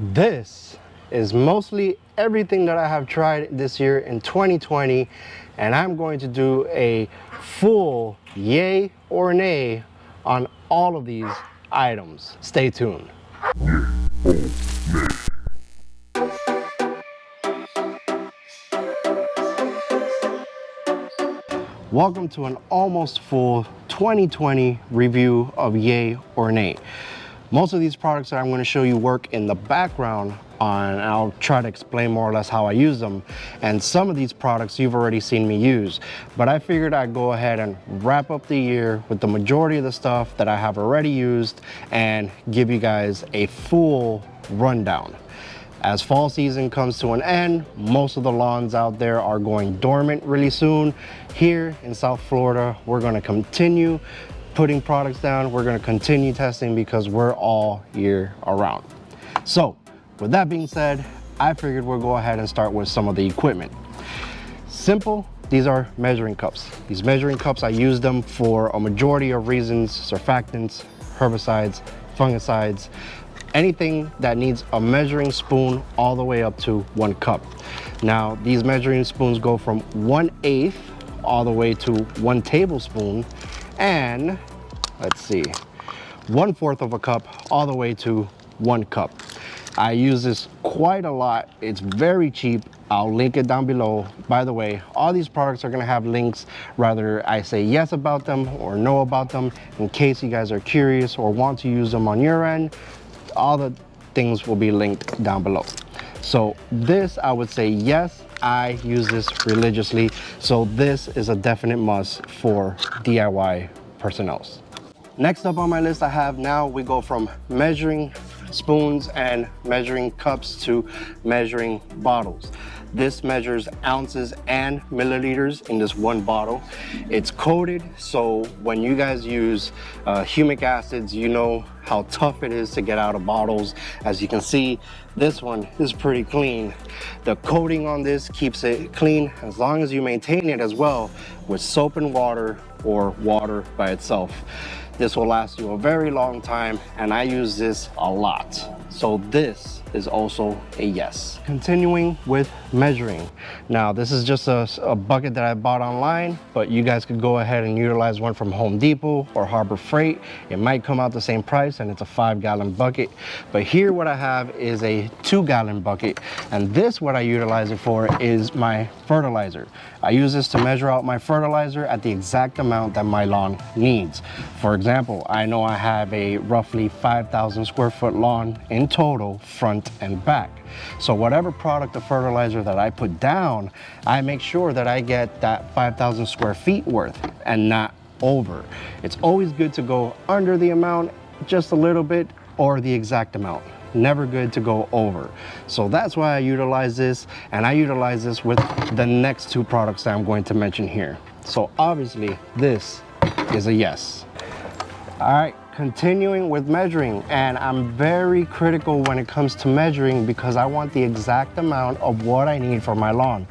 This is mostly everything that I have tried this year in 2020, and I'm going to do a full yay or nay on all of these items. Stay tuned. Welcome to an almost full 2020 review of yay or nay. Most of these products that I'm going to show you work in the background and I'll try to explain more or less how I use them. And some of these products you've already seen me use, but I figured I'd go ahead and wrap up the year with the majority of the stuff that I have already used and give you guys a full rundown. As fall season comes to an end, most of the lawns out there are going dormant really soon. Here in South Florida, we're going to continue putting products down. We're going to continue testing because we're all year around. So with that being said, I figured we'll go ahead and start with some of the equipment. Simple, these are measuring cups. These measuring cups, I use them for a majority of reasons: surfactants, herbicides, fungicides, anything that needs a measuring spoon all the way up to 1 cup. Now, these measuring spoons go from 1/8 all the way to 1 tablespoon, and let's see, 1/4 of a cup all the way to 1 cup. I use this quite a lot. It's very cheap. I'll link it down below. By the way, all these products are gonna have links, whether I say yes about them or no about them, in case you guys are curious or want to use them on your end. All the things will be linked down below. So this, I would say yes, I use this religiously. So this is a definite must for DIY personnel. Next up on my list I have, now we go from measuring spoons and measuring cups to measuring bottles. This measures ounces and milliliters in this 1 bottle. It's coated, so when you guys use humic acids, you know how tough it is to get out of bottles. As you can see, this one is pretty clean. The coating on this keeps it clean as long as you maintain it as well with soap and water or water by itself. This will last you a very long time, and I use this a lot. So this is also a yes. Continuing with measuring. Now, this is just a bucket that I bought online, but you guys could go ahead and utilize one from Home Depot or Harbor Freight. It might come out the same price, and it's a 5-gallon bucket. But here what I have is a 2-gallon bucket, and this, what I utilize it for, is my fertilizer. I use this to measure out my fertilizer at the exact amount that my lawn needs. For example, I know I have a roughly 5,000 square foot lawn in total, front and back. So whatever product of fertilizer that I put down, I make sure that I get that 5,000 square feet worth and not over. It's always good to go under the amount just a little bit, or the exact amount. Never good to go over. So that's why I utilize this, and I utilize this with the next 2 products that I'm going to mention here. So obviously this is a yes. All right, continuing with measuring, and I'm very critical when it comes to measuring because I want the exact amount of what I need for my lawn.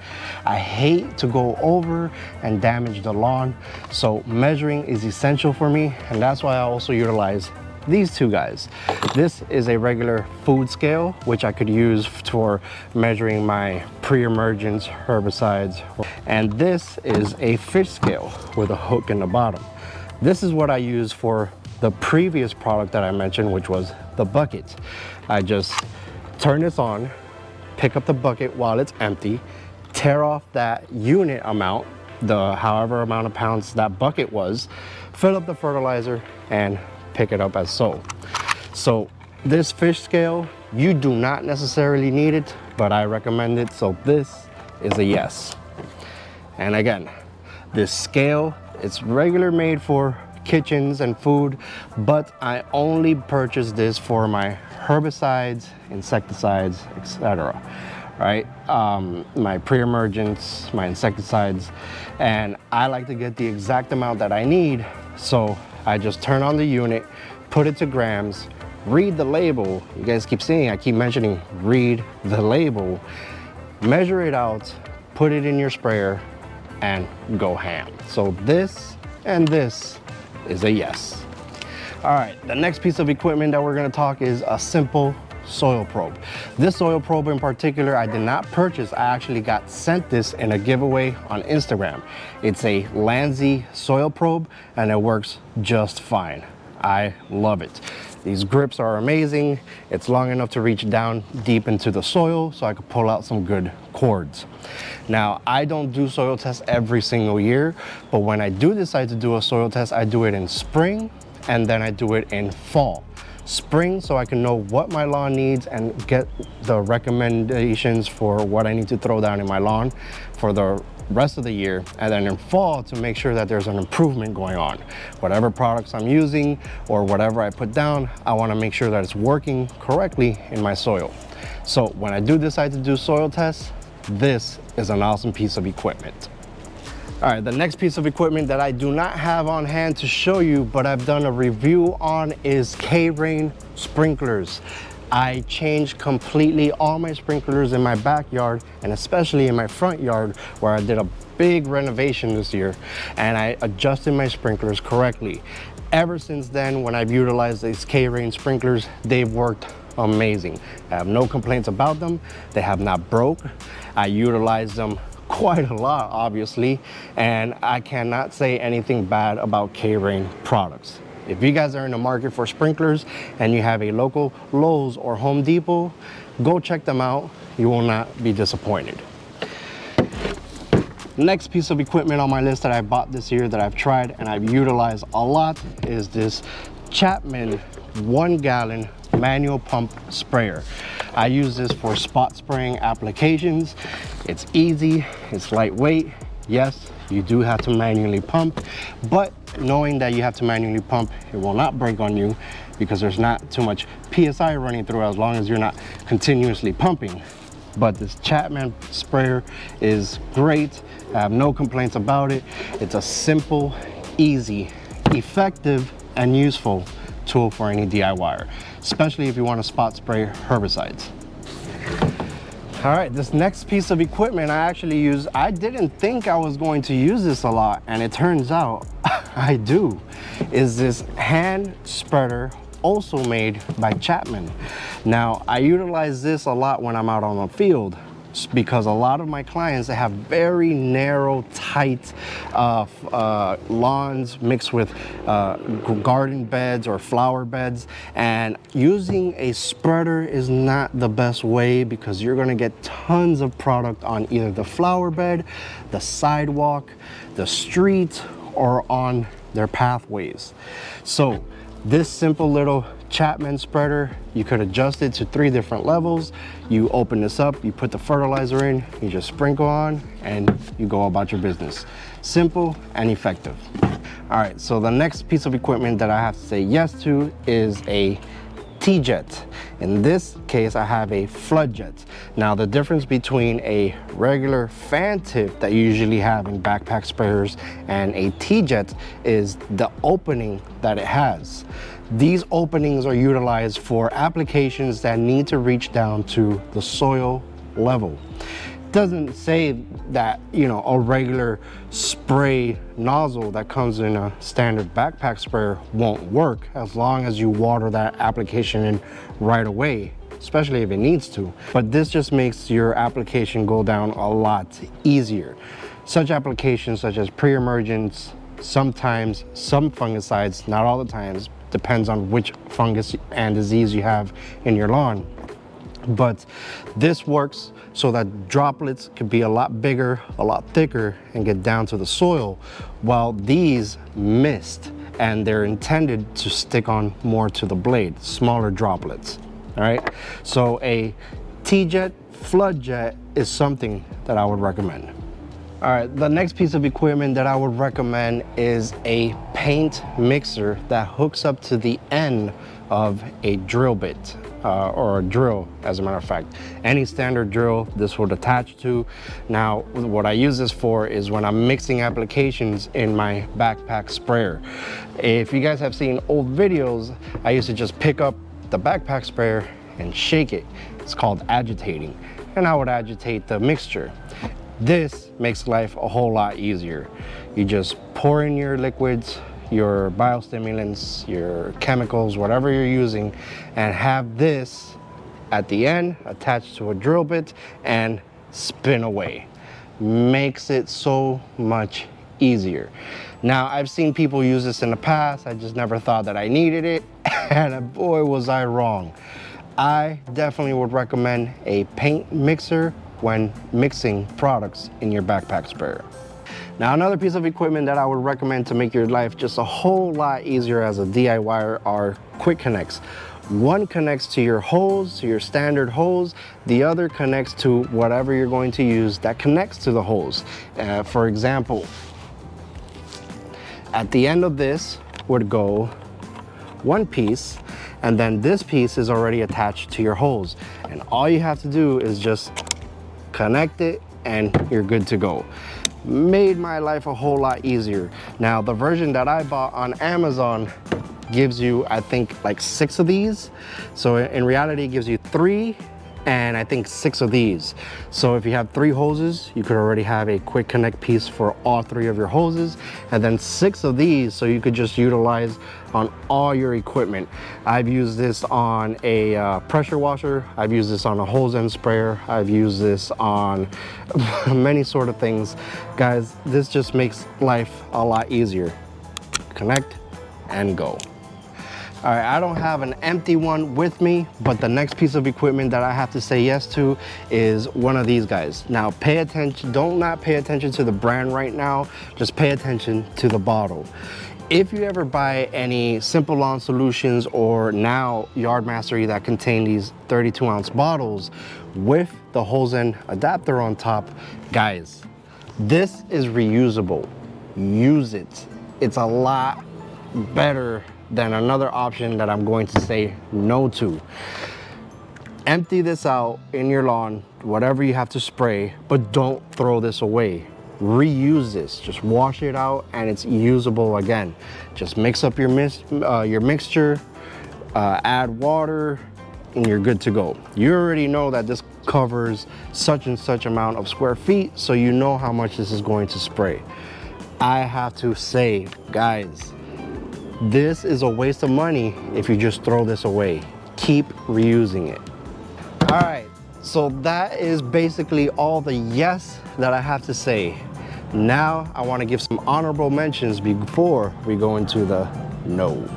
I hate to go over and damage the lawn, so measuring is essential for me, and that's why I also utilize these 2 guys. This is a regular food scale, which I could use for measuring my pre-emergence herbicides. And this is a fish scale with a hook in the bottom. This is what I use for the previous product that I mentioned, which was the bucket. I just turn this on, pick up the bucket while it's empty, tear off that unit amount, the however amount of pounds that bucket was, fill up the fertilizer, and pick it up as so. So this fish scale, you do not necessarily need it, but I recommend it, so this is a yes. And again, this scale, it's regular made for kitchens and food, but I only purchase this for my herbicides, insecticides, etc. Right? My pre-emergence, my insecticides, and I like to get the exact amount that I need, so I just turn on the unit, put it to grams, read the label. You guys keep seeing, I keep mentioning read the label, measure it out, put it in your sprayer, and go ham. So this and this is a yes. All right, the next piece of equipment that we're gonna talk is a simple soil probe. This soil probe in particular, I did not purchase. I actually got sent this in a giveaway on Instagram. It's a Landsy soil probe and it works just fine. I love it. These grips are amazing. It's long enough to reach down deep into the soil so I could pull out some good cords. Now, I don't do soil tests every single year, but when I do decide to do a soil test, I do it in spring and then I do it in fall. Spring, so I can know what my lawn needs and get the recommendations for what I need to throw down in my lawn for the rest of the year, and then in fall to make sure that there's an improvement going on. Whatever products I'm using or whatever I put down, I want to make sure that it's working correctly in my soil. So when I do decide to do soil tests, this is an awesome piece of equipment. All right, the next piece of equipment that I do not have on hand to show you, but I've done a review on, is K-Rain sprinklers. I changed completely all my sprinklers in my backyard and especially in my front yard where I did a big renovation this year, and I adjusted my sprinklers correctly. Ever since then, when I've utilized these K-Rain sprinklers, they've worked amazing. I have no complaints about them. They have not broke. I utilize them quite a lot, obviously, and I cannot say anything bad about K-Rain products. If you guys are in the market for sprinklers and you have a local Lowe's or Home Depot, go check them out. You will not be disappointed. Next piece of equipment on my list that I bought this year that I've tried and I've utilized a lot is this Chapman 1 gallon manual pump sprayer. I use this for spot spraying applications. It's easy, it's lightweight. Yes, you do have to manually pump, but knowing that you have to manually pump, it will not break on you because there's not too much PSI running through as long as you're not continuously pumping. But this Chapman sprayer is great. I have no complaints about it. It's a simple, easy, effective, and useful tool for any DIYer, especially if you want to spot spray herbicides. All right, this next piece of equipment I actually use, I didn't think I was going to use this a lot, and it turns out I do, is this hand spreader, also made by Chapman. Now, I utilize this a lot when I'm out on the field because a lot of my clients, they have very narrow, tight lawns mixed with garden beds or flower beds, and using a spreader is not the best way because you're gonna get tons of product on either the flower bed, the sidewalk, the street, or on their pathways. So this simple little Chapman spreader, you could adjust it to 3 different levels. You open this up, you put the fertilizer in, you just sprinkle on, and you go about your business. Simple and effective. All right, so the next piece of equipment that I have to say yes to is a T-jet. In this case, I have a flood jet. Now, the difference between a regular fan tip that you usually have in backpack sprayers and a T-jet is the opening that it has. These openings are utilized for applications that need to reach down to the soil level. Doesn't say that, you know, a regular spray nozzle that comes in a standard backpack sprayer won't work as long as you water that application in right away, especially if it needs to. But this just makes your application go down a lot easier. Such applications such as pre-emergence, sometimes some fungicides, not all the times, depends on which fungus and disease you have in your lawn. But this works so that droplets could be a lot bigger, a lot thicker, and get down to the soil, while these mist, and they're intended to stick on more to the blade, smaller droplets. All right, so a T-jet flood jet is something that I would recommend. All right, the next piece of equipment that I would recommend is a paint mixer that hooks up to the end of a drill bit, or a drill, as a matter of fact. Any standard drill, this will attach to. Now, what I use this for is when I'm mixing applications in my backpack sprayer. If you guys have seen old videos, I used to just pick up the backpack sprayer and shake it. It's called agitating, and I would agitate the mixture. This makes life a whole lot easier. You just pour in your liquids, your biostimulants, your chemicals, whatever you're using, and have this at the end, attach to a drill bit, and spin away. Makes it so much easier. Now, I've seen people use this in the past. I just never thought that I needed it, and boy, was I wrong. I definitely would recommend a paint mixer when mixing products in your backpack sprayer. Now, another piece of equipment that I would recommend to make your life just a whole lot easier as a DIYer are quick connects. One connects to your hose, to your standard hose. The other connects to whatever you're going to use that connects to the hose. For example, at the end of this would go one piece, and then this piece is already attached to your hose. And all you have to do is just connect it and you're good to go. Made my life a whole lot easier. Now, the version that I bought on Amazon gives you, I think, like 6 of these. So in reality, it gives you 3 and I think 6 of these. So if you have 3 hoses, you could already have a quick connect piece for all 3 of your hoses, and then 6 of these so you could just utilize on all your equipment. I've used this on a pressure washer. I've used this on a hose end sprayer. I've used this on many sort of things. Guys, this just makes life a lot easier. Connect and go. All right, I don't have an empty one with me, but the next piece of equipment that I have to say yes to is one of these guys. Now, pay attention, don't not pay attention to the brand right now, just pay attention to the bottle. If you ever buy any Simple Lawn Solutions or now Yard Mastery that contain these 32-ounce bottles with the hose end adapter on top, guys, this is reusable. Use it. It's a lot better than another option that I'm going to say no to. Empty this out in your lawn, whatever you have to spray, but don't throw this away. Reuse this, just wash it out and it's usable again. Just mix up your mixture, add water, and you're good to go. You already know that this covers such and such amount of square feet, so you know how much this is going to spray. I have to say, guys, this is a waste of money if you just throw this away. Keep reusing it. All right, so that is basically all the yes that I have to say. Now I want to give some honorable mentions before we go into the no.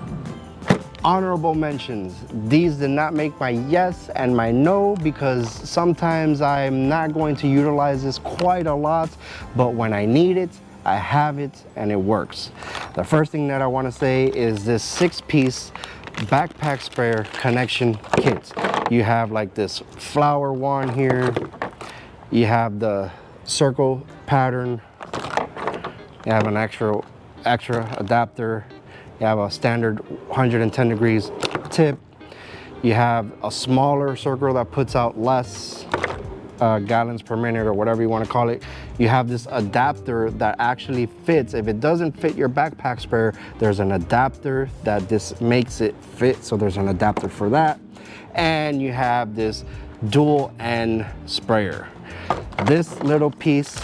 Honorable mentions. These did not make my yes and my no because sometimes I'm not going to utilize this quite a lot, but when I need it, I have it and it works. The first thing that I want to say is this 6-piece backpack sprayer connection kit. You have like this flower wand here. You have the circle pattern. You have an extra adapter. You have a standard 110 degrees tip. You have a smaller circle that puts out less gallons per minute or whatever you want to call it. You have this adapter that actually fits. If it doesn't fit your backpack sprayer, there's an adapter that this makes it fit. So there's an adapter for that. And you have this dual end sprayer. This little piece,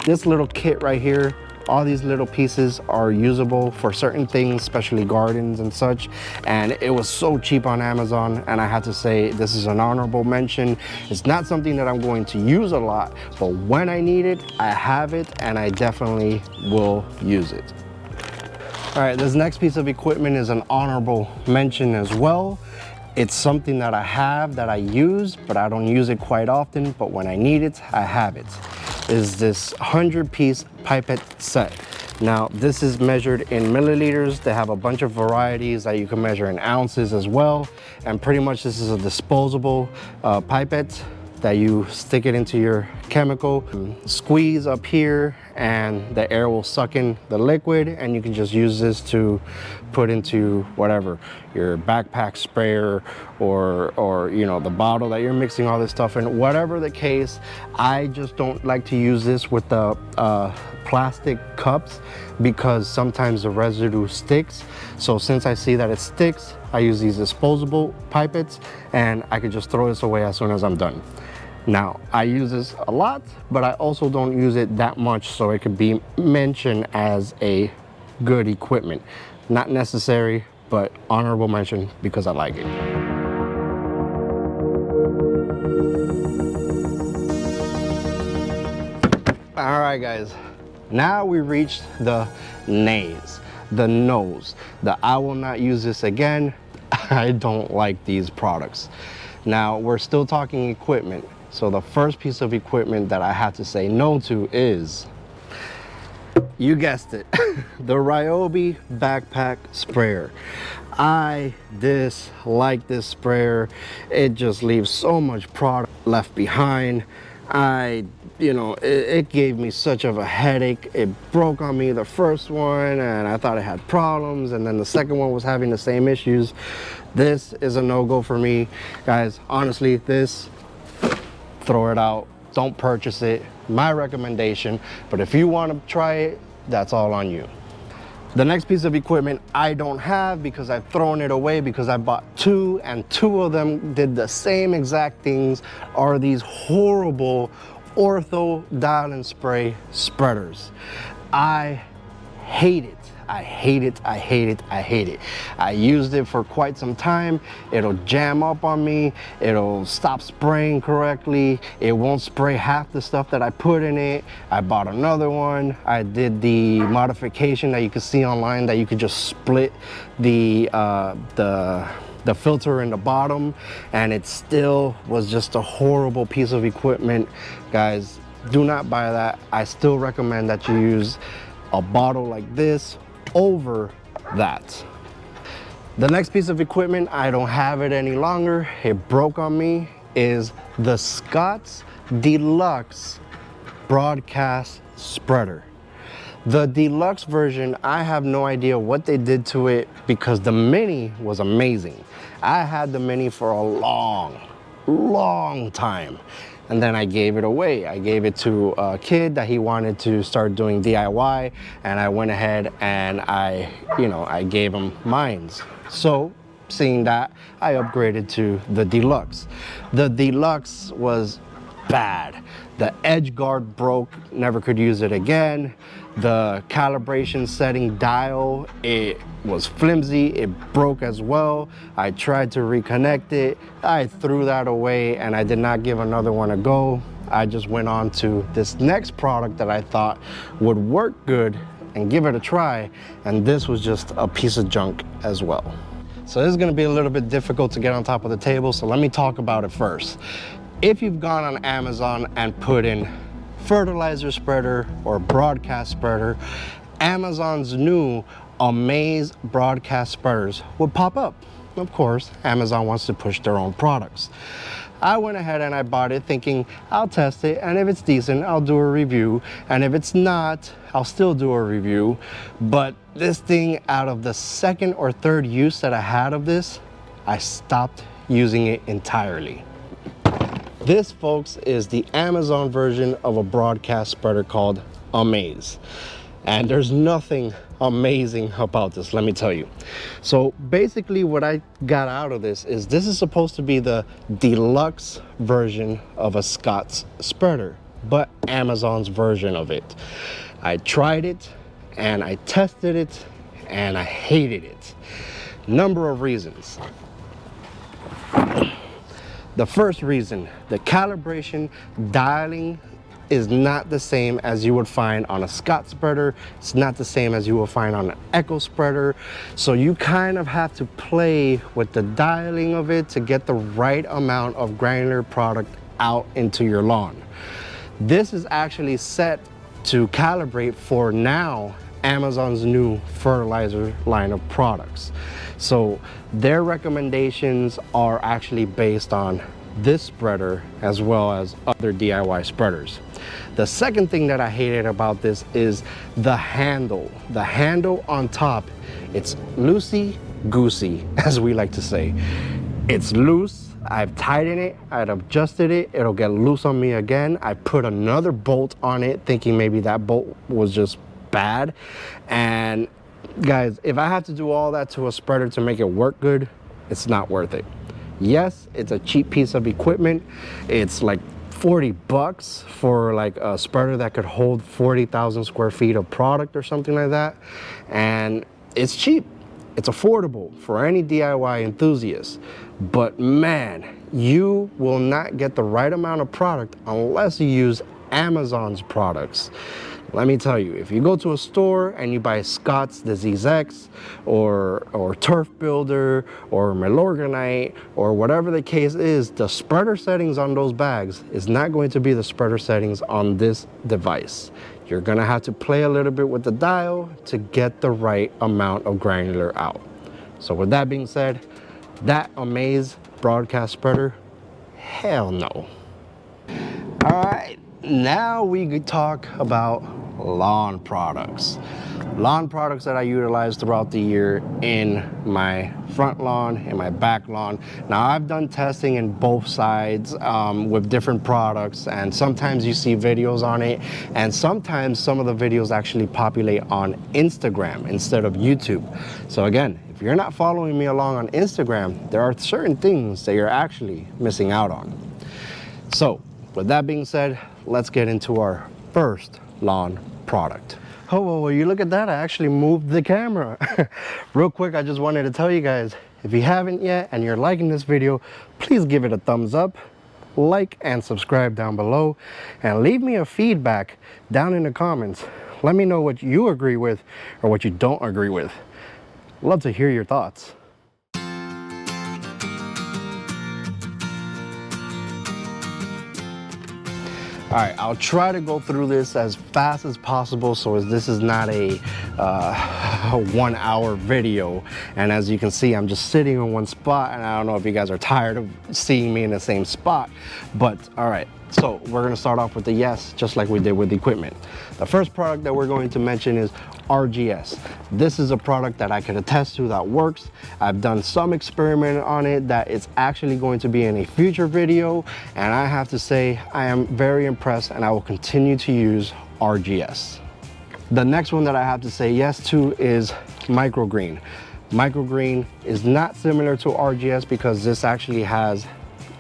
this little kit right here, all these little pieces are usable for certain things, especially gardens and such. And it was so cheap on Amazon, and I have to say this is an honorable mention. It's not something that I'm going to use a lot, but when I need it, I have it, and I definitely will use it. All right, this next piece of equipment is an honorable mention as well. It's something that I have, that I use, but I don't use it quite often, but when I need it, I have it. Is this 100-piece pipette set. Now, this is measured in milliliters. They have a bunch of varieties that you can measure in ounces as well. And pretty much this is a disposable pipette that you stick it into your chemical, squeeze up here, and the air will suck in the liquid, and you can just use this to put into whatever, your backpack sprayer or you know, the bottle that you're mixing all this stuff in. Whatever the case, I just don't like to use this with the plastic cups because sometimes the residue sticks. So since I see that it sticks, I use these disposable pipettes, and I could just throw this away as soon as I'm done. Now, I use this a lot, but I also don't use it that much, so it could be mentioned as a good equipment. Not necessary, but honorable mention because I like it. All right, guys, now we reached the nays, the no's, the I will not use this again. I don't like these products. Now, we're still talking equipment. So the first piece of equipment that I have to say no to is, you guessed it, the Ryobi backpack sprayer. I dislike this sprayer. It just leaves so much product left behind. It gave me such of a headache. It broke on me the first one and I thought it had problems, and then the second one was having the same issues. This is a no-go for me. Guys, honestly, this, throw it out. Don't purchase it. My recommendation, but if you want to try it, that's all on you. The next piece of equipment I don't have because I've thrown it away because I bought two and two of them did the same exact things, are these horrible Ortho Dial and Spray spreaders. I hate it. I hate it. I hate it. I hate it. I used it for quite some time. It'll jam up on me. It'll stop spraying correctly. It won't spray half the stuff that I put in it. I bought another one. I did the modification that you can see online that you could just split the filter in the bottom, and it still was just a horrible piece of equipment. Guys, do not buy that. I still recommend that you use a bottle like this over that. The next piece of equipment, I don't have it any longer. It broke on me, is the Scots Deluxe broadcast spreader. The deluxe version, I have no idea what they did to it because the mini was amazing. I had the mini for a long time. And then I gave it away. I gave it to a kid that he wanted to start doing DIY, and I went ahead and I gave him mines. So seeing that, I upgraded to the Deluxe. The Deluxe was bad. The edge guard broke, never could use it again. The calibration setting dial, it was flimsy, it broke as well. I tried to reconnect it. I threw that away and I did not give another one a go. I just went on to this next product that I thought would work good and give it a try, and this was just a piece of junk as well. So this is gonna be a little bit difficult to get on top of the table, so let me talk about it first. If you've gone on Amazon and put in fertilizer spreader or broadcast spreader, Amazon's new Amaze broadcast spreaders will pop up. Of course, Amazon wants to push their own products. I went ahead and I bought it thinking I'll test it, and if it's decent, I'll do a review, and if it's not, I'll still do a review. But this thing, out of the second or third use that I had of this, I stopped using it entirely. This, folks, is the Amazon version of a broadcast spreader called Amaze. And there's nothing amazing about this, let me tell you. So basically what I got out of this is supposed to be the deluxe version of a Scots spreader, but Amazon's version of it. I tried it and I tested it and I hated it. Number of reasons. The first reason, the calibration dialing is not the same as you would find on a Scots spreader. It's not the same as you will find on an Echo spreader. So you kind of have to play with the dialing of it to get the right amount of granular product out into your lawn. This is actually set to calibrate for now Amazon's new fertilizer line of products. So their recommendations are actually based on this spreader as well as other DIY spreaders. The second thing that I hated about this is the handle. The handle on top, it's loosey-goosey, as we like to say. It's loose. I've tightened it, I've adjusted it, it'll get loose on me again. I put another bolt on it thinking maybe that bolt was just bad. And guys, if I have to do all that to a spreader to make it work good, it's not worth it. Yes, it's a cheap piece of equipment. It's like 40 bucks for like a spreader that could hold 40,000 square feet of product or something like that. And it's cheap. It's affordable for any DIY enthusiast. But man, you will not get the right amount of product unless you use Amazon's products. Let me tell you, if you go to a store and you buy Scots Disease X or Turf Builder or Milorganite or whatever the case is, the spreader settings on those bags is not going to be the spreader settings on this device. You're gonna have to play a little bit with the dial to get the right amount of granular out. So with that being said, that Amaze broadcast spreader, hell no. All right, now we could talk about lawn products. Lawn products that I utilize throughout the year in my front lawn and my back lawn. Now I've done testing in both sides with different products, and sometimes you see videos on it, and sometimes some of the videos actually populate on Instagram instead of YouTube. So again, if you're not following me along on Instagram, there are certain things that you're actually missing out on. So with that being said, let's get into our first lawn product. Oh, well, will you look at that? I actually moved the camera. Real quick, I just wanted to tell you guys, if you haven't yet and you're liking this video, please give it a thumbs up, like and subscribe down below, and leave me a feedback down in the comments. Let me know what you agree with or what you don't agree with. Love to hear your thoughts. All right, I'll try to go through this as fast as possible so this is not a 1 hour video. And as you can see, I'm just sitting in one spot, and I don't know if you guys are tired of seeing me in the same spot, but all right. So we're gonna start off with the yes, just like we did with the equipment. The first product that we're going to mention is RGS. This is a product that I can attest to that works. I've done some experiment on it that it's actually going to be in a future video, and I have to say I am very impressed, and I will continue to use RGS. The next one that I have to say yes to is Microgreen. Microgreen is not similar to RGS because this actually has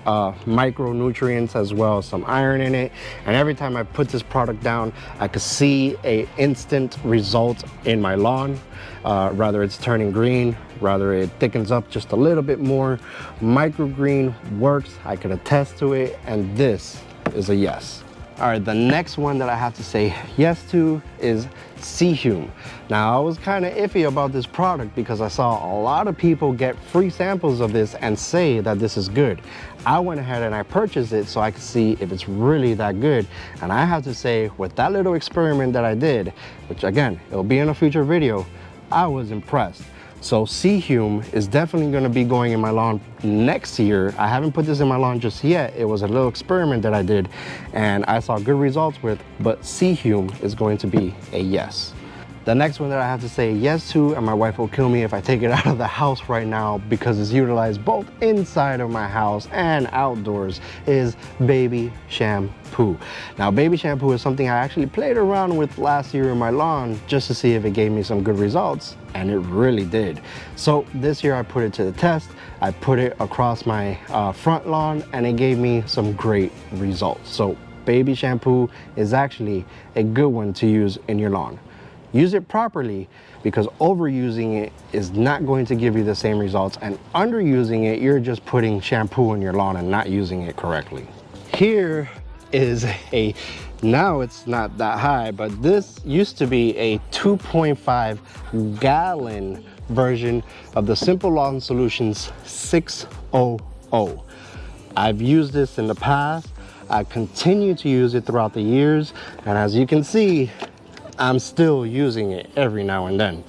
micronutrients as well as some iron in it, and every time I put this product down, I could see a instant result in my lawn. Rather it's turning green, rather it thickens up just a little bit more. Microgreen works, I can attest to it, and this is a yes. All right, the next one that I have to say yes to is Humic. Now, I was kind of iffy about this product because I saw a lot of people get free samples of this and say that this is good. I went ahead and I purchased it so I could see if it's really that good. And I have to say, with that little experiment that I did, which again, it'll be in a future video, I was impressed. So Humic is definitely going to be going in my lawn next year. I haven't put this in my lawn just yet. It was a little experiment that I did and I saw good results with, but Humic is going to be a yes. The next one that I have to say yes to, and my wife will kill me if I take it out of the house right now because it's utilized both inside of my house and outdoors, is Baby Shampoo. Now, Baby Shampoo is something I actually played around with last year in my lawn just to see if it gave me some good results, and it really did. So this year I put it to the test. I put it across my front lawn, and it gave me some great results. So Baby Shampoo is actually a good one to use in your lawn. Use it properly, because overusing it is not going to give you the same results, and underusing it, you're just putting shampoo in your lawn and not using it correctly. Here is now it's not that high, but this used to be a 2.5 gallon version of the Simple Lawn Solutions 600. I've used this in the past. I continue to use it throughout the years, and as you can see, I'm still using it every now and then.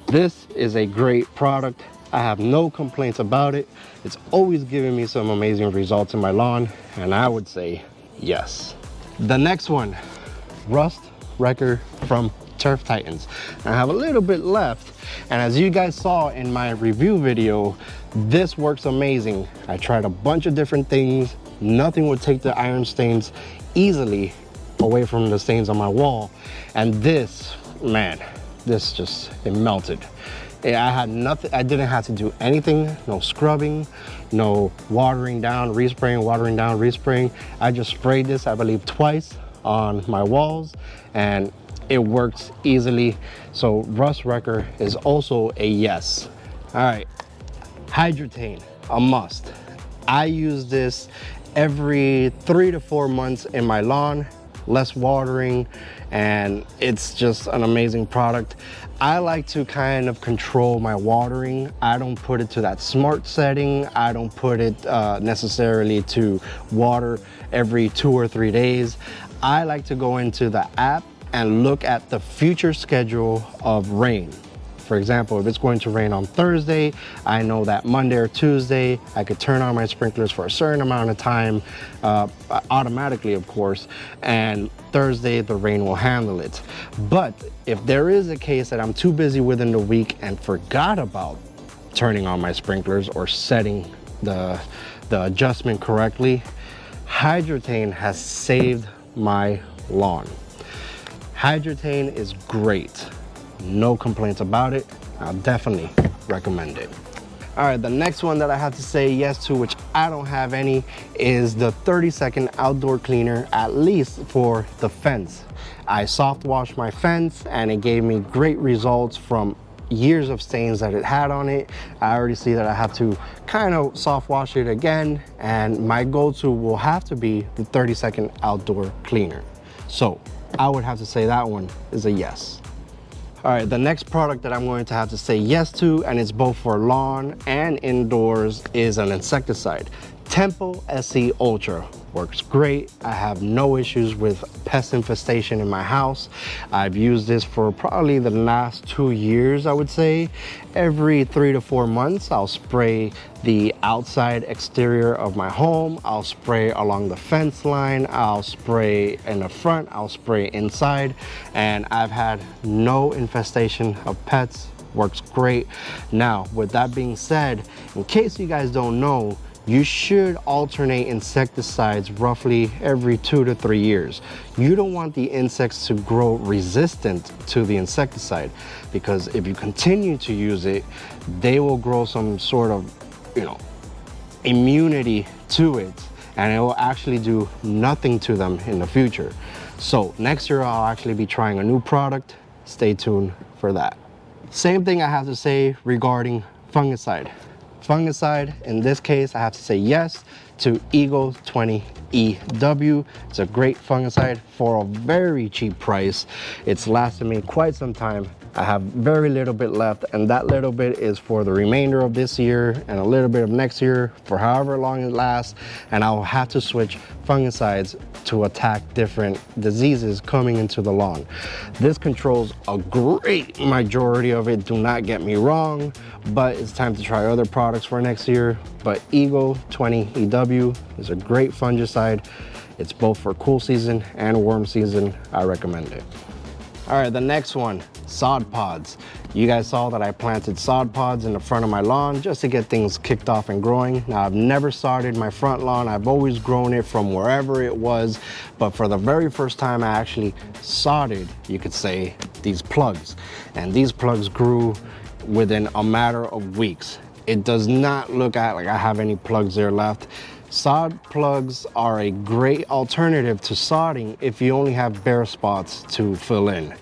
This is a great product. I have no complaints about it. It's always giving me some amazing results in my lawn, and I would say yes. The next one, Rust Wrecker from Turf Titans. I have a little bit left, and as you guys saw in my review video, this works amazing. I tried a bunch of different things. Nothing would take the iron stains easily away from the stains on my wall, and this, man, this just, it melted. I had nothing, I didn't have to do anything, no scrubbing, no watering down, respraying, watering down, respraying. I just sprayed this, I believe, twice on my walls, and it works easily. So Rust Wrecker is also a yes. All right, Hydrotain, a must. I use this every 3 to 4 months in my lawn, less watering, and it's just an amazing product. I like to kind of control my watering. I don't put it to that smart setting. I don't put it necessarily to water every 2 or 3 days. I like to go into the app and look at the future schedule of rain. For example, if it's going to rain on Thursday, I know that Monday or Tuesday, I could turn on my sprinklers for a certain amount of time, automatically of course, and Thursday the rain will handle it. But if there is a case that I'm too busy within the week and forgot about turning on my sprinklers or setting the adjustment correctly, Hydrotain has saved my lawn. Hydrotain is great. No complaints about it. I'll definitely recommend it. All right, the next one that I have to say yes to, which I don't have any, is the 30-second outdoor cleaner, at least for the fence. I soft washed my fence and it gave me great results from years of stains that it had on it. I already see that I have to kind of soft wash it again, and my go-to will have to be the 30-second outdoor cleaner. So I would have to say that one is a yes. All right, the next product that I'm going to have to say yes to, and it's both for lawn and indoors, is an insecticide. Tempo SC Ultra works great. I have no issues with pest infestation in my house. I've used this for probably the last 2 years, I would say. Every 3 to 4 months, I'll spray the outside exterior of my home. I'll spray along the fence line. I'll spray in the front. I'll spray inside. And I've had no infestation of pets. Works great. Now, with that being said, in case you guys don't know, you should alternate insecticides roughly every 2 to 3 years. You don't want the insects to grow resistant to the insecticide, because if you continue to use it, they will grow some sort of, immunity to it, and it will actually do nothing to them in the future. So next year I'll actually be trying a new product. Stay tuned for that. Same thing I have to say regarding fungicide. Fungicide, in this case, I have to say yes to Eagle 20 EW. It's a great fungicide for a very cheap price. It's lasted me quite some time. I have very little bit left, and that little bit is for the remainder of this year and a little bit of next year, for however long it lasts, and I'll have to switch fungicides to attack different diseases coming into the lawn. This controls a great majority of it, do not get me wrong, but it's time to try other products for next year. But Eagle 20 EW is a great fungicide. It's both for cool season and warm season. I recommend it. All right, the next one, Sod Pods. You guys saw that I planted Sod Pods in the front of my lawn just to get things kicked off and growing. Now, I've never sodded my front lawn. I've always grown it from wherever it was. But for the very first time, I actually sodded, you could say, these plugs. And these plugs grew within a matter of weeks. It does not look like I have any plugs there left. Sod plugs are a great alternative to sodding if you only have bare spots to fill in.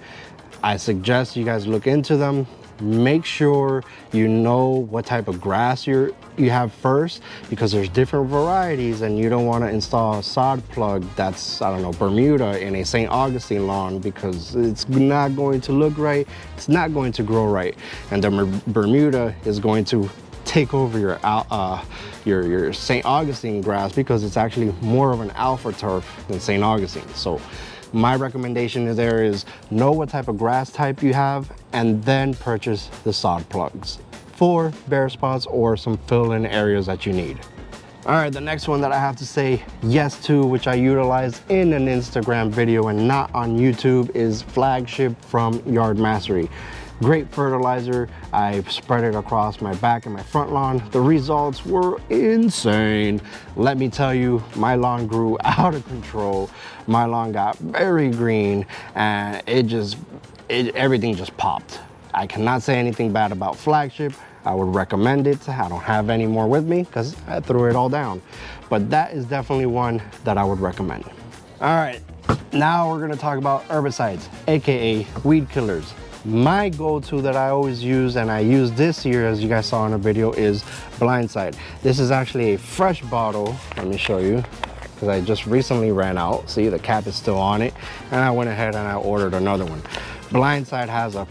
I suggest you guys look into them. Make sure you know what type of grass you have first, because there's different varieties, and you don't want to install a sod plug that's, I don't know, Bermuda in a St. Augustine lawn, because it's not going to look right. It's not going to grow right. And the Bermuda is going to take over your St. Augustine grass, because it's actually more of an alpha turf than St. Augustine. So my recommendation there is know what type of grass type you have, and then purchase the sod plugs for bare spots or some fill-in areas that you need. All right, the next one that I have to say yes to, which I utilized in an Instagram video and not on YouTube, is Flagship from Yard Mastery. Great fertilizer. I spread it across my back and my front lawn. The results were insane. Let me tell you, my lawn grew out of control. My lawn got very green, and everything just popped. I cannot say anything bad about Flagship. I would recommend it. I don't have any more with me because I threw it all down. But that is definitely one that I would recommend. All right, now we're gonna talk about herbicides, AKA weed killers. My go-to that I always use, and I use this year, as you guys saw in the video, is Blindside. This is actually a fresh bottle. Let me show you, because I just recently ran out. See, the cap is still on it, and I went ahead and I ordered another one. Blindside has a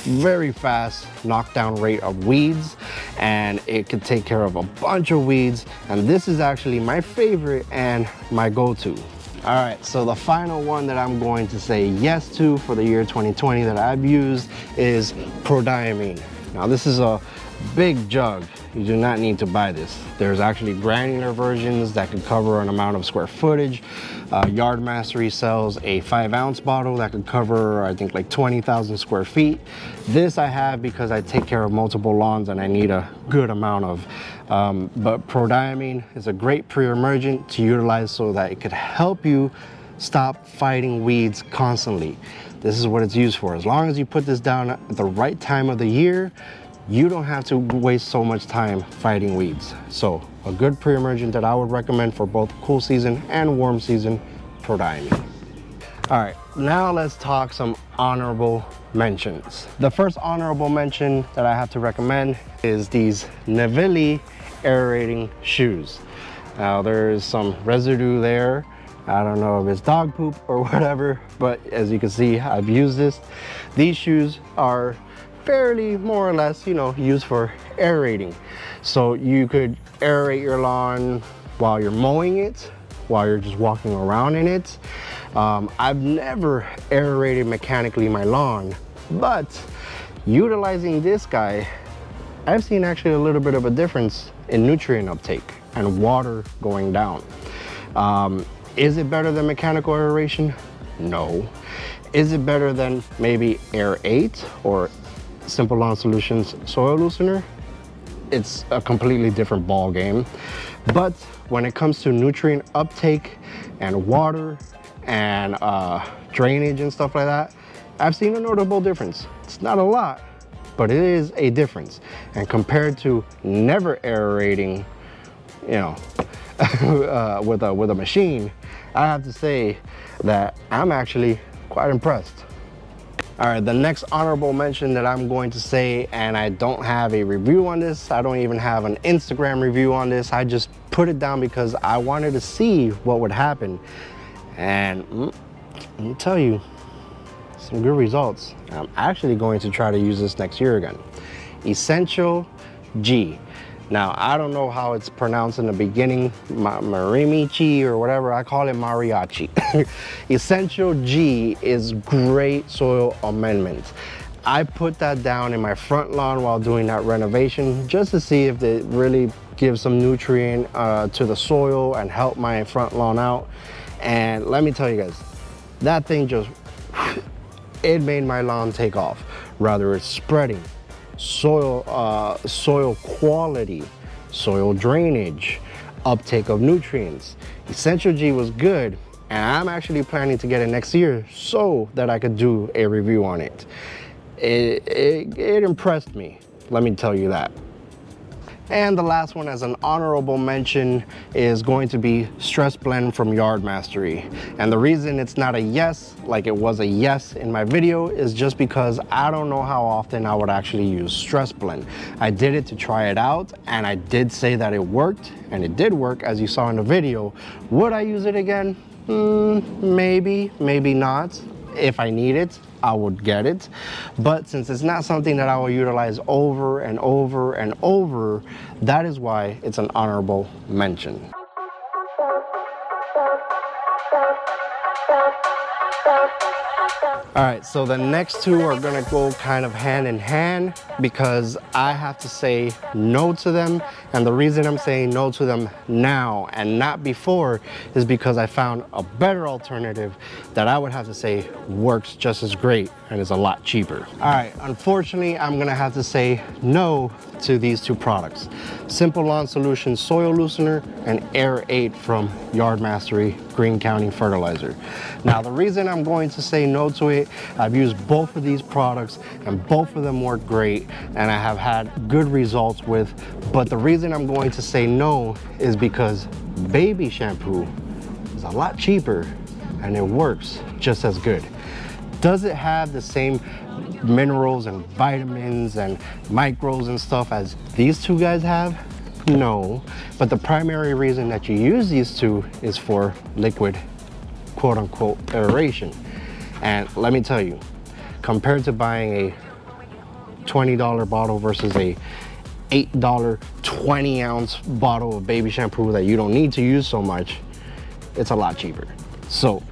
very fast knockdown rate of weeds, and it can take care of a bunch of weeds, and this is actually my favorite and my go-to. All right, so the final one that I'm going to say yes to for the year 2020 that I've used is Diamine. Now this is a big jug. You do not need to buy this. There's actually granular versions that can cover an amount of square footage. Yard Mastery sells a 5-ounce bottle that could cover, I think, like 20,000 square feet. This I have because I take care of multiple lawns and I need a good amount of. But Diamine is a great pre-emergent to utilize so that it could help you stop fighting weeds constantly. This is what it's used for. As long as you put this down at the right time of the year, you don't have to waste so much time fighting weeds. So a good pre-emergent that I would recommend for both cool season and warm season, Diamine. All right, now let's talk some honorable mentions. The first honorable mention that I have to recommend is these Neville aerating shoes. Now there's some residue there. I don't know if it's dog poop or whatever, but as you can see, I've used this. These shoes are fairly more or less, you know, used for aerating. So you could aerate your lawn while you're mowing it, while you're just walking around in it. I've never aerated mechanically my lawn, but utilizing this guy, I've seen actually a little bit of a difference in nutrient uptake and water going down. Is it better than mechanical aeration? No. Is it better than maybe Aerate or Simple Lawn Solutions soil loosener? It's a completely different ball game. But when it comes to nutrient uptake and water and drainage and stuff like that, I've seen a notable difference. It's not a lot, but it is a difference. And compared to never aerating, you know, with a machine, I have to say that I'm actually quite impressed. All right, the next honorable mention that I'm going to say, and I don't have a review on this, I don't even have an Instagram review on this, I just put it down because I wanted to see what would happen. And let me tell you, some good results. I'm actually going to try to use this next year again. Essential G. Now, I don't know how it's pronounced in the beginning, Marimichi or whatever, I call it mariachi. Essential G is great soil amendment. I put that down in my front lawn while doing that renovation just to see if it really gives some nutrient to the soil and help my front lawn out. And let me tell you guys, that thing just, it made my lawn take off. Rather it's spreading, soil quality, soil drainage, uptake of nutrients. Essential G was good, and I'm actually planning to get it next year so that I could do a review on it. It impressed me, let me tell you that. And the last one as an honorable mention is going to be Stress Blend from Yard Mastery. And the reason it's not a yes, like it was a yes in my video, is just because I don't know how often I would actually use Stress Blend. I did it to try it out, and I did say that it worked, and it did work as you saw in the video. Would I use it again? Maybe, maybe not. If I need it, I would get it. But since it's not something that I will utilize over and over and over, that is why it's an honorable mention. All right, so the next two are gonna go kind of hand in hand because I have to say no to them. And the reason I'm saying no to them now and not before is because I found a better alternative that I would have to say works just as great and is a lot cheaper. All right, unfortunately, I'm gonna have to say no to these two products. Simple Lawn Solutions Soil Loosener and Aerate from Yard Mastery Greene County Fertilizer. Now, the reason I'm going to say no to it, I've used both of these products and both of them work great and I have had good results with, but the reason I'm going to say no is because baby shampoo is a lot cheaper and it works just as good. Does it have the same minerals and vitamins and micros and stuff as these two guys have? No, but the primary reason that you use these two is for liquid, quote unquote, aeration. And let me tell you, compared to buying a $20 bottle versus a $8 20-ounce bottle of baby shampoo that you don't need to use so much, it's a lot cheaper. So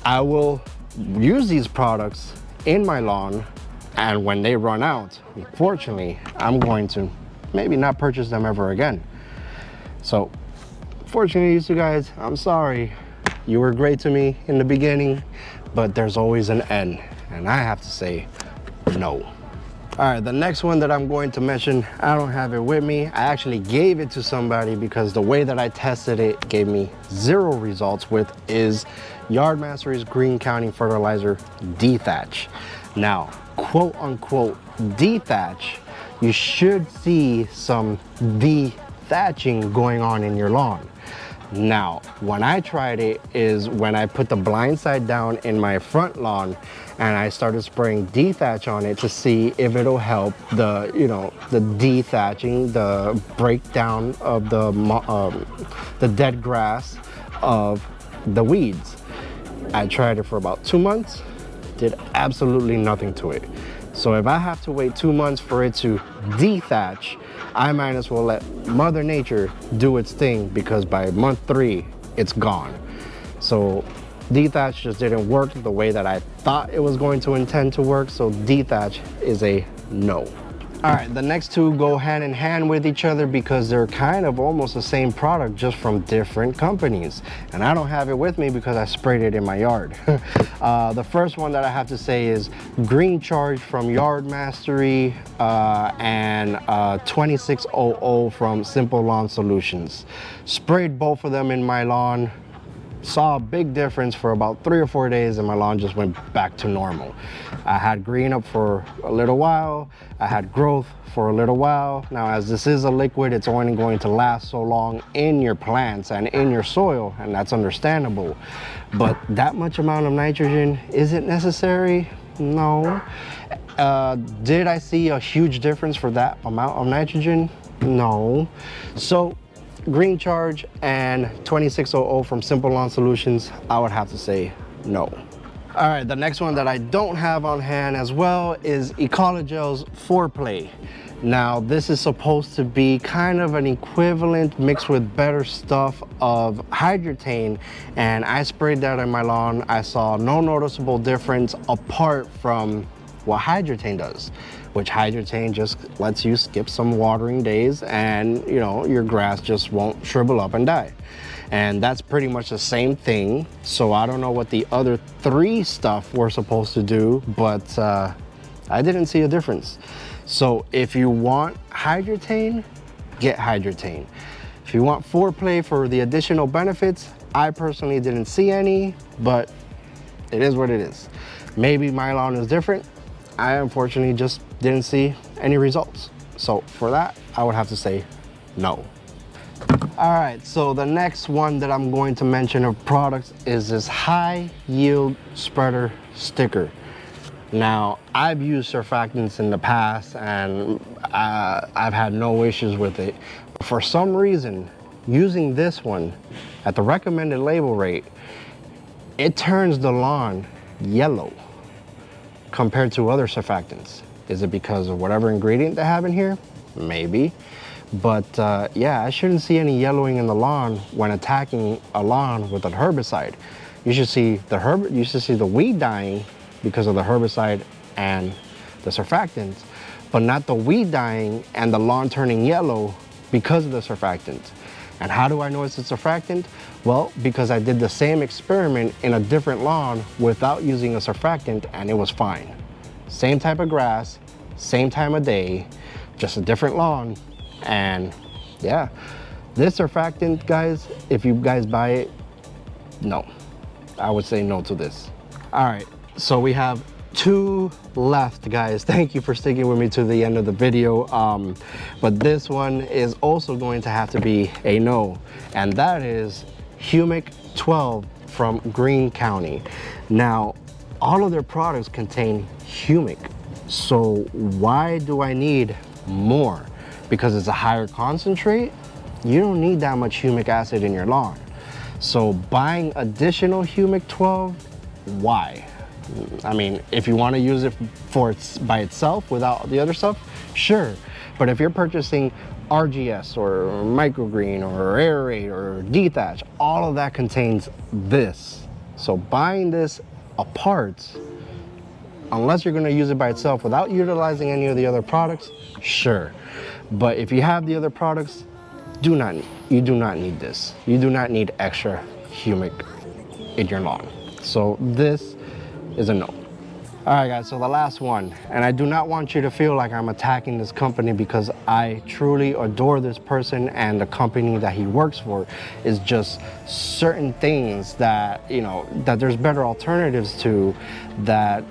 I will use these products in my lawn, and when they run out, unfortunately, I'm going to maybe not purchase them ever again. So fortunately, you two guys, I'm sorry. You were great to me in the beginning, but there's always an end, and I have to say no. All right, the next one that I'm going to mention, I don't have it with me. I actually gave it to somebody because the way that I tested it gave me 0 results with is Yardmaster's Greene County Fertilizer Dethatch. Now, quote unquote dethatch, you should see some dethatching going on in your lawn. Now, when I tried it is when I put the blind side down in my front lawn and I started spraying dethatch on it to see if it'll help the, you know, the dethatching, the breakdown of the dead grass of the weeds. I tried it for about 2 months, did absolutely nothing to it. So if I have to wait 2 months for it to dethatch, I might as well let Mother Nature do its thing, because by month 3, it's gone. So dethatch just didn't work the way that I thought it was going to intend to work, so dethatch is a no. All right, the next two go hand in hand with each other because they're kind of almost the same product, just from different companies. And I don't have it with me because I sprayed it in my yard. The first one that I have to say is Green Charge from Yard Mastery and 2600 from Simple Lawn Solutions. Sprayed both of them in my lawn. Saw a big difference for about 3 or 4 days, and my lawn just went back to normal. I had green up for a little while. I had growth for a little while. Now, as this is a liquid, it's only going to last so long in your plants and in your soil, and that's understandable. But that much amount of nitrogen, is it necessary? No. Did I see a huge difference for that amount of nitrogen? No. So Green Charge and 2600 from Simple Lawn Solutions, I would have to say no. All right, the next one that I don't have on hand as well is Ecologel's Foreplay. Now, this is supposed to be kind of an equivalent mixed with better stuff of Hydratane, and I sprayed that in my lawn. I saw no noticeable difference apart from what Hydratane does, which Hydratane just lets you skip some watering days, and you know, your grass just won't shrivel up and die. And that's pretty much the same thing. So I don't know what the other 3 stuff were supposed to do, but I didn't see a difference. So if you want Hydratane, get Hydratane. If you want Foreplay for the additional benefits, I personally didn't see any, but it is what it is. Maybe my lawn is different. I unfortunately just didn't see any results. So for that, I would have to say no. All right, so the next one that I'm going to mention of products is this High Yield Spreader Sticker. Now, I've used surfactants in the past and I've had no issues with it. But for some reason, using this one at the recommended label rate, it turns the lawn yellow compared to other surfactants. Is it because of whatever ingredient they have in here? Maybe. But yeah, I shouldn't see any yellowing in the lawn when attacking a lawn with a herbicide. You should see the weed dying because of the herbicide and the surfactants, but not the weed dying and the lawn turning yellow because of the surfactant. And how do I know it's a surfactant? Well, because I did the same experiment in a different lawn without using a surfactant, and it was fine. Same type of grass, same time of day, just a different lawn. And yeah, this surfactant, guys, if you guys buy it, no. I would say no to this. All right, so we have 2 left, guys. Thank you for sticking with me to the end of the video. But this one is also going to have to be a no, and that is Humic 12 from Greene County. Now, all of their products contain humic, So why do I need more? Because it's a higher concentrate? You don't need that much humic acid in your lawn. So buying additional Humic 12, why? I mean, if you want to use it by itself without the other stuff, sure. But if you're purchasing RGS or Microgreen or Aerate or Dethatch, all of that contains this. So buying this apart, unless you're going to use it by itself without utilizing any of the other products, sure. But if you have the other products, you do not need this. You do not need extra humic in your lawn. So this is a no. All right guys, so the last one, and I do not want you to feel like I'm attacking this company, because I truly adore this person and the company that he works for. Is just certain things that, you know, that there's better alternatives to, that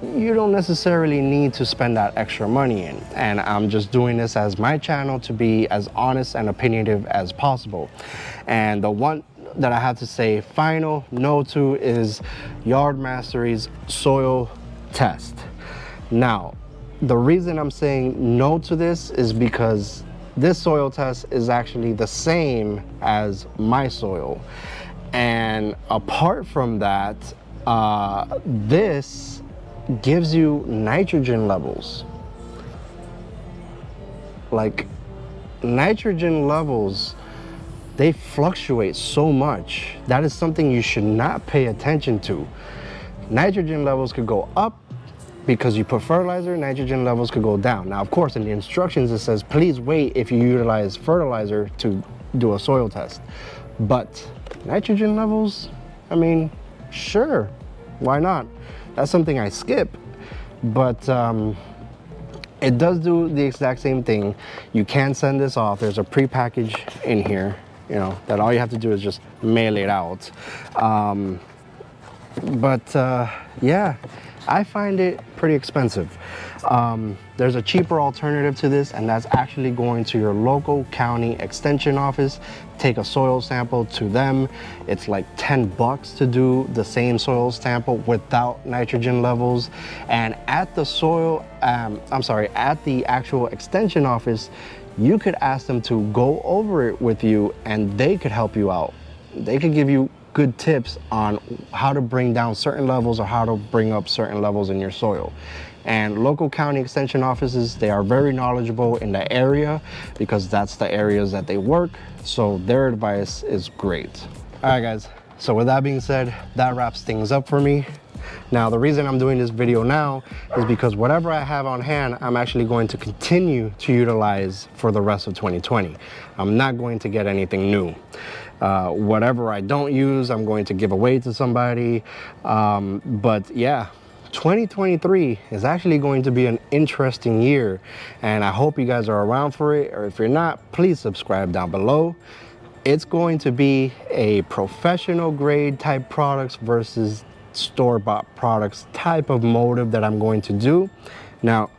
you don't necessarily need to spend that extra money in. And I'm just doing this as my channel to be as honest and opinionative as possible. And the one that I have to say final no to is Yard Mastery's soil test. Now, the reason I'm saying no to this is because this soil test is actually the same as my soil. And apart from that, this gives you nitrogen levels. Like, nitrogen levels, they fluctuate so much. That is something you should not pay attention to. Nitrogen levels could go up because you put fertilizer, nitrogen levels could go down. Now, of course, in the instructions it says, please wait if you utilize fertilizer to do a soil test. But nitrogen levels, I mean, sure, why not? That's something I skip, but it does do the exact same thing. You can send this off. There's a pre-package in here, you know, that all you have to do is just mail it out. Yeah, I find it pretty expensive. There's a cheaper alternative to this, and that's actually going to your local county extension office, take a soil sample to them. It's like 10 bucks to do the same soil sample without nitrogen levels. And at the at the actual extension office, you could ask them to go over it with you, and they could help you out. They could give you good tips on how to bring down certain levels or how to bring up certain levels in your soil. And local county extension offices, they are very knowledgeable in the area because that's the areas that they work. So their advice is great. All right guys, so with that being said, that wraps things up for me. Now, the reason I'm doing this video now is because whatever I have on hand, I'm actually going to continue to utilize for the rest of 2020. I'm not going to get anything new. Whatever I don't use, I'm going to give away to somebody. But yeah, 2023 is actually going to be an interesting year, and I hope you guys are around for it, or if you're not, please subscribe down below. It's going to be a professional grade type products versus store-bought products type of motive that I'm going to do. Now,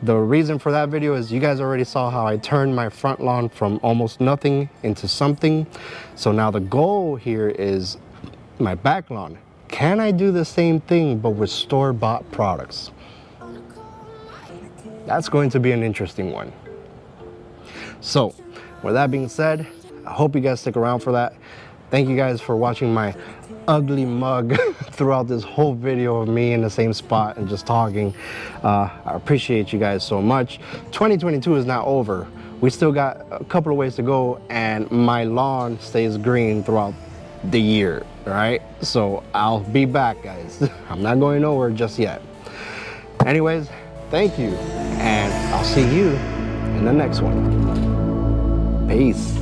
the reason for that video is you guys already saw how I turned my front lawn from almost nothing into something. So now the goal here is my back lawn. Can I do the same thing but with store-bought products? That's going to be an interesting one. So with that being said, I hope you guys stick around for that. Thank you guys for watching my ugly mug throughout this whole video of me in the same spot and just talking. I appreciate you guys so much. 2022 is not over. We still got a couple of ways to go, and my lawn stays green throughout the year, all right? So I'll be back, guys. I'm not going nowhere just yet. Anyways, thank you, and I'll see you in the next one. Peace.